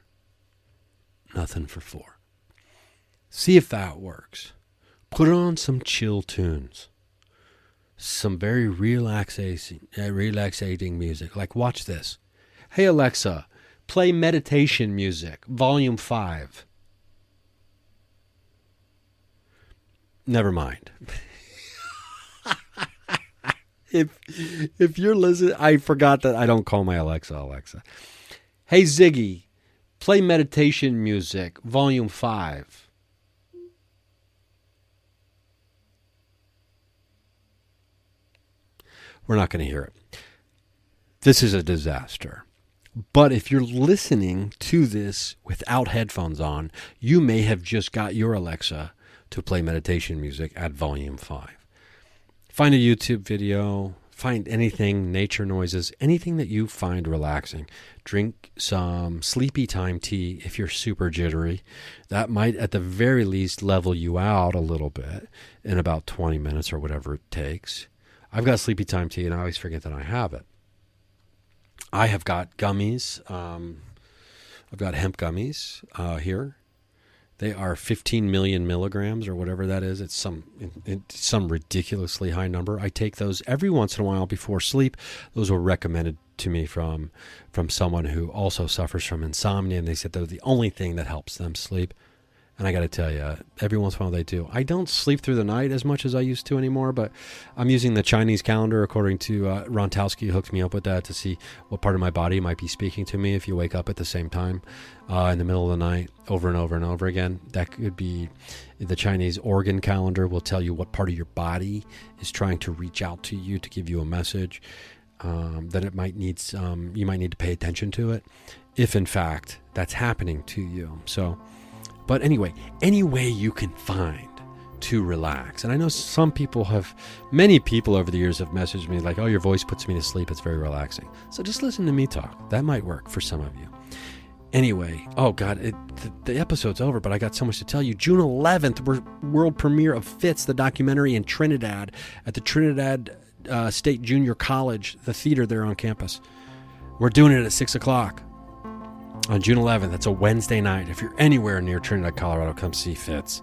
Speaker 3: nothing for 4. See if that works. Put on some chill tunes. Some very relaxating music. Like, watch this. Hey, Alexa, play meditation music, volume 5. Never mind. If you're listening, I forgot that I don't call my Alexa. Hey, Ziggy, play meditation music, volume 5. We're not going to hear it. This is a disaster. But if you're listening to this without headphones on, you may have just got your Alexa to play meditation music at volume 5. Find a YouTube video, find anything, nature noises, anything that you find relaxing. Drink some sleepy time tea if you're super jittery. That might, at the very least, level you out a little bit in about 20 minutes or whatever it takes. I've got sleepy time tea and I always forget that I have it. I have got gummies. I've got hemp gummies here. They are 15 million milligrams or whatever that is. It's some ridiculously high number. I take those every once in a while before sleep. Those were recommended to me from someone who also suffers from insomnia, and they said they're the only thing that helps them sleep. And I got to tell you, every once in a while they do. I don't sleep through the night as much as I used to anymore, but I'm using the Chinese calendar, according to Ron Towski, hooked me up with that to see what part of my body might be speaking to me if you wake up at the same time in the middle of the night over and over and over again. That could be the Chinese organ calendar will tell you what part of your body is trying to reach out to you to give you a message that it might need you might need to pay attention to it if in fact that's happening to you. So... But anyway, any way you can find to relax. And I know many people over the years have messaged me like, oh, your voice puts me to sleep. It's very relaxing. So just listen to me talk. That might work for some of you. Anyway, oh God, the episode's over, but I got so much to tell you. June 11th, world premiere of Fitz, the documentary in Trinidad at the Trinidad State Junior College, the theater there on campus. We're doing it at 6 o'clock. On June 11th, that's a Wednesday night. If you're anywhere near Trinidad, Colorado, come see Fitz.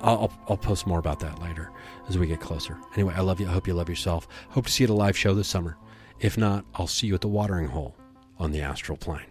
Speaker 3: I'll post more about that later as we get closer. Anyway, I love you. I hope you love yourself. Hope to see you at a live show this summer. If not, I'll see you at the watering hole on the astral plane.